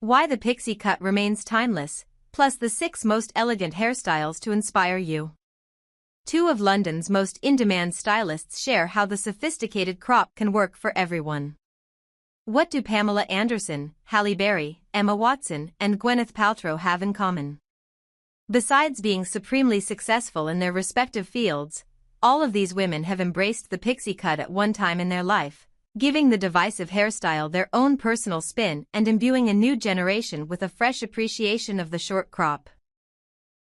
Why the pixie cut remains timeless, plus the 6 most elegant hairstyles to inspire you. 2 of London's most in-demand stylists share how the sophisticated crop can work for everyone. What do Pamela Anderson, Halle Berry, Emma Watson, and Gwyneth Paltrow have in common? Besides being supremely successful in their respective fields, all of these women have embraced the pixie cut at one time in their life, giving the divisive hairstyle their own personal spin and imbuing a new generation with a fresh appreciation of the short crop.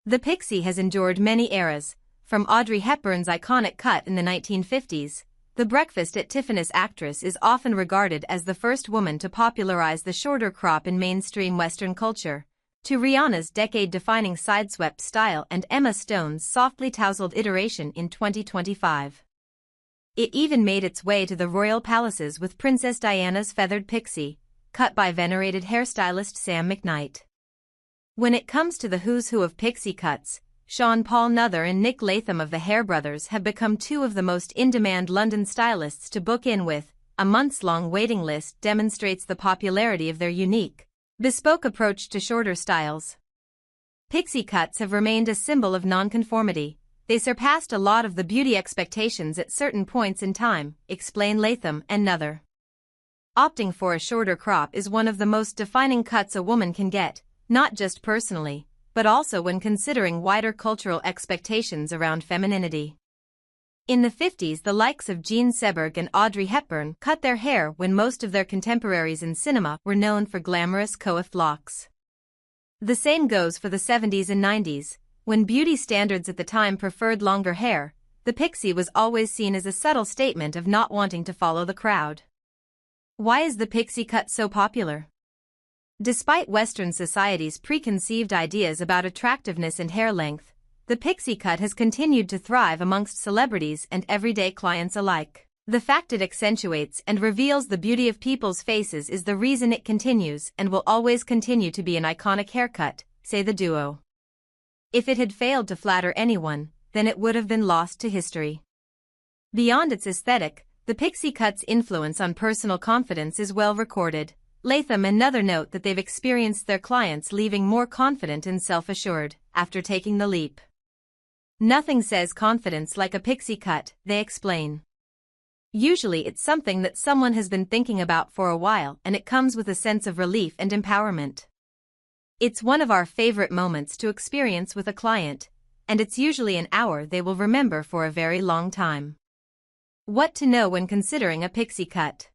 The pixie has endured many eras, from Audrey Hepburn's iconic cut in the 1950s. The Breakfast at Tiffany's actress is often regarded as the first woman to popularize the shorter crop in mainstream Western culture, to Rihanna's decade-defining sideswept style and Emma Stone's softly tousled iteration in 2025. It even made its way to the royal palaces with Princess Diana's feathered pixie, cut by venerated hairstylist Sam McKnight. When it comes to the who's who of pixie cuts, Sean Paul Nuther and Nick Latham of the Hair Brothers have become 2 of the most in-demand London stylists to book in with. A months-long waiting list demonstrates the popularity of their unique, bespoke approach to shorter styles. Pixie cuts have remained a symbol of nonconformity. They surpassed a lot of the beauty expectations at certain points in time, explain Latham and Nuther. Opting for a shorter crop is one of the most defining cuts a woman can get, not just personally, but also when considering wider cultural expectations around femininity. In the 50s, the likes of Jean Seberg and Audrey Hepburn cut their hair when most of their contemporaries in cinema were known for glamorous coiffed locks. The same goes for the 70s and 90s, when beauty standards at the time preferred longer hair. The pixie was always seen as a subtle statement of not wanting to follow the crowd. Why is the pixie cut so popular? Despite Western society's preconceived ideas about attractiveness and hair length, the pixie cut has continued to thrive amongst celebrities and everyday clients alike. The fact it accentuates and reveals the beauty of people's faces is the reason it continues and will always continue to be an iconic haircut, say the duo. If it had failed to flatter anyone, then it would have been lost to history. Beyond its aesthetic, the pixie cut's influence on personal confidence is well recorded. Latham and Nuther note that they've experienced their clients leaving more confident and self-assured after taking the leap. Nothing says confidence like a pixie cut, they explain. Usually it's something that someone has been thinking about for a while and it comes with a sense of relief and empowerment. It's one of our favorite moments to experience with a client, and it's usually an hour they will remember for a very long time. What to know when considering a pixie cut?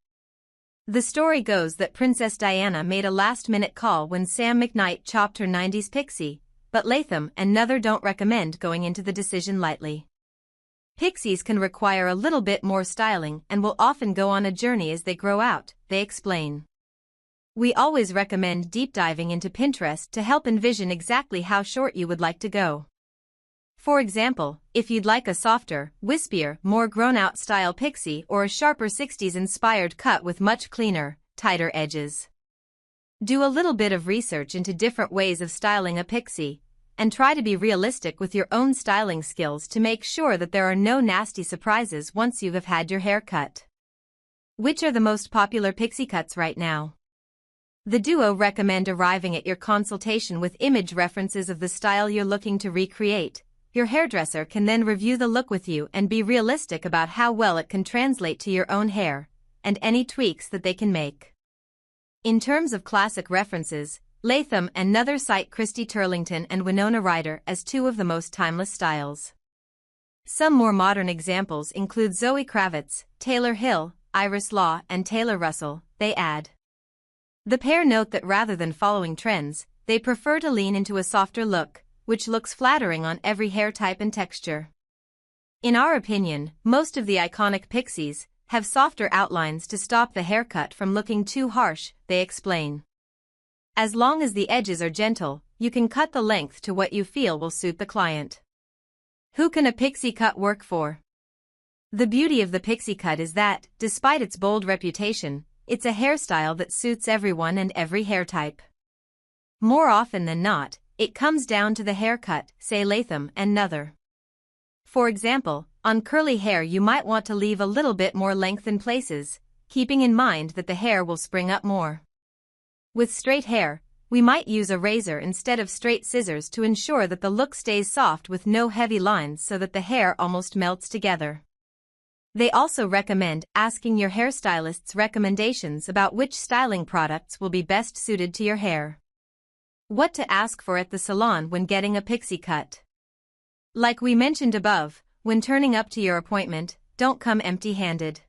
The story goes that Princess Diana made a last-minute call when Sam McKnight chopped her 90s pixie, but Latham and Nuther don't recommend going into the decision lightly. Pixies can require a little bit more styling and will often go on a journey as they grow out, they explain. We always recommend deep diving into Pinterest to help envision exactly how short you would like to go. For example, if you'd like a softer, wispier, more grown-out style pixie or a sharper 60s-inspired cut with much cleaner, tighter edges. Do a little bit of research into different ways of styling a pixie, and try to be realistic with your own styling skills to make sure that there are no nasty surprises once you have had your hair cut. Which are the most popular pixie cuts right now? The duo recommend arriving at your consultation with image references of the style you're looking to recreate. Your hairdresser can then review the look with you and be realistic about how well it can translate to your own hair, and any tweaks that they can make. In terms of classic references, Latham and Nuther cite Christy Turlington and Winona Ryder as 2 of the most timeless styles. Some more modern examples include Zoe Kravitz, Taylor Hill, Iris Law, and Taylor Russell, they add. The pair note that rather than following trends, they prefer to lean into a softer look, which looks flattering on every hair type and texture. In our opinion, most of the iconic pixies have softer outlines to stop the haircut from looking too harsh, they explain. As long as the edges are gentle, you can cut the length to what you feel will suit the client. Who can a pixie cut work for? The beauty of the pixie cut is that, despite its bold reputation, it's a hairstyle that suits everyone and every hair type. More often than not, it comes down to the haircut, say Latham and Nuther. For example, on curly hair you might want to leave a little bit more length in places, keeping in mind that the hair will spring up more. With straight hair, We might use a razor instead of straight scissors to ensure that the look stays soft with no heavy lines so that the hair almost melts together. They also recommend asking your hairstylist's recommendations about which styling products will be best suited to your hair. What to ask for at the salon when getting a pixie cut. Like we mentioned above, when turning up to your appointment, don't come empty-handed.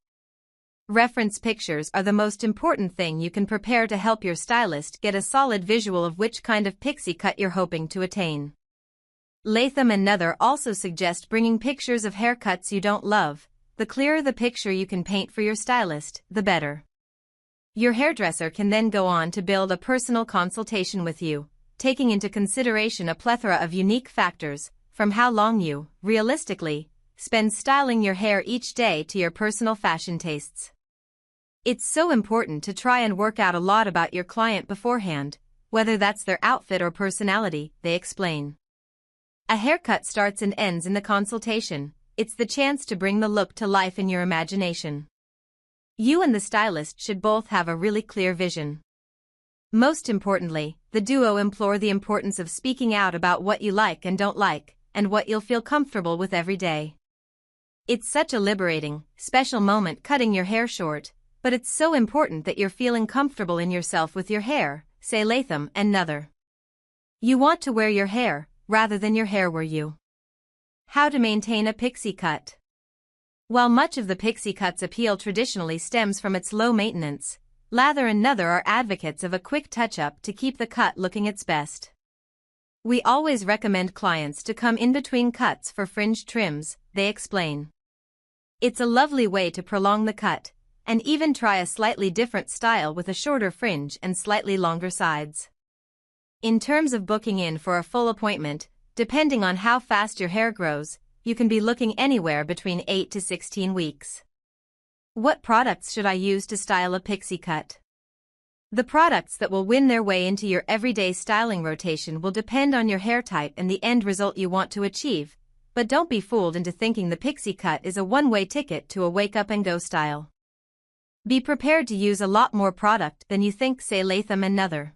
Reference pictures are the most important thing you can prepare to help your stylist get a solid visual of which kind of pixie cut you're hoping to attain. Latham and Nether also suggest bringing pictures of haircuts you don't love. The clearer the picture you can paint for your stylist, the better. Your hairdresser can then go on to build a personal consultation with you, taking into consideration a plethora of unique factors, from how long you, realistically, spend styling your hair each day to your personal fashion tastes. It's so important to try and work out a lot about your client beforehand, whether that's their outfit or personality, they explain. A haircut starts and ends in the consultation. It's the chance to bring the look to life in your imagination. You and the stylist should both have a really clear vision. Most importantly, the duo implore the importance of speaking out about what you like and don't like, and what you'll feel comfortable with every day. It's such a liberating, special moment cutting your hair short, but it's so important that you're feeling comfortable in yourself with your hair, say Latham and Nether. You want to wear your hair, rather than your hair wear you. How to maintain a pixie cut. While much of the pixie cut's appeal traditionally stems from its low maintenance, Lather and Nether are advocates of a quick touch-up to keep the cut looking its best. We always recommend clients to come in between cuts for fringe trims, they explain. It's a lovely way to prolong the cut, and even try a slightly different style with a shorter fringe and slightly longer sides. In terms of booking in for a full appointment, depending on how fast your hair grows, you can be looking anywhere between 8 to 16 weeks. What products should I use to style a pixie cut? The products that will win their way into your everyday styling rotation will depend on your hair type and the end result you want to achieve, but don't be fooled into thinking the pixie cut is a one-way ticket to a wake-up-and-go style. Be prepared to use a lot more product than you think, say Latham and Nether.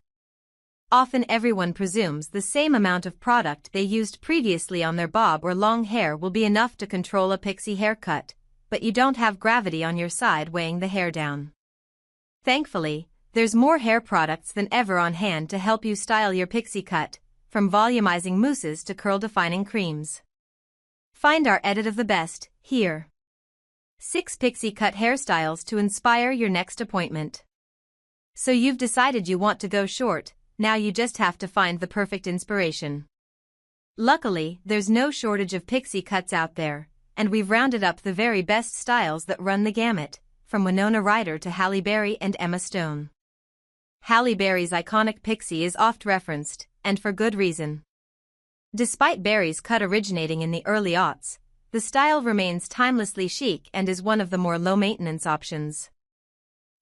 Often everyone presumes the same amount of product they used previously on their bob or long hair will be enough to control a pixie haircut, but you don't have gravity on your side weighing the hair down. Thankfully, there's more hair products than ever on hand to help you style your pixie cut, from volumizing mousses to curl-defining creams. Find our edit of the best, here. 6 pixie cut hairstyles to inspire your next appointment. So you've decided you want to go short, now you just have to find the perfect inspiration. Luckily, there's no shortage of pixie cuts out there, and we've rounded up the very best styles that run the gamut, from Winona Ryder to Halle Berry and Emma Stone. Halle Berry's iconic pixie is oft referenced, and for good reason. Despite Berry's cut originating in the early aughts, the style remains timelessly chic and is one of the more low-maintenance options.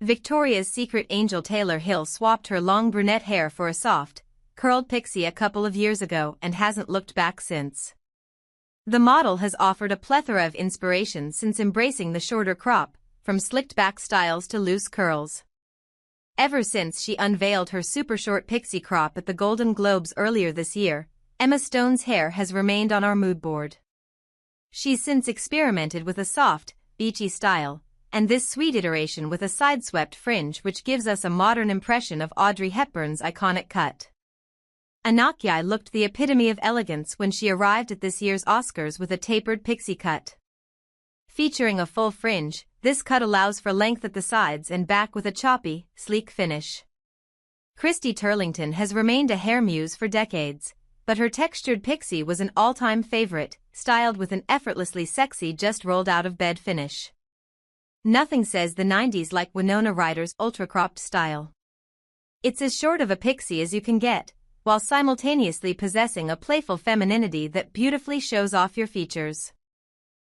Victoria's Secret Angel Taylor Hill swapped her long brunette hair for a soft, curled pixie a couple of years ago and hasn't looked back since. The model has offered a plethora of inspiration since embracing the shorter crop, from slicked-back styles to loose curls. Ever since she unveiled her super-short pixie crop at the Golden Globes earlier this year, Emma Stone's hair has remained on our mood board. She's since experimented with a soft, beachy style, and this sweet iteration with a side-swept fringe which gives us a modern impression of Audrey Hepburn's iconic cut. Anakia looked the epitome of elegance when she arrived at this year's Oscars with a tapered pixie cut. Featuring a full fringe, this cut allows for length at the sides and back with a choppy, sleek finish. Christy Turlington has remained a hair muse for decades, but her textured pixie was an all-time favorite, styled with an effortlessly sexy just-rolled-out-of-bed finish. Nothing says the 90s like Winona Ryder's ultra-cropped style. It's as short of a pixie as you can get, while simultaneously possessing a playful femininity that beautifully shows off your features.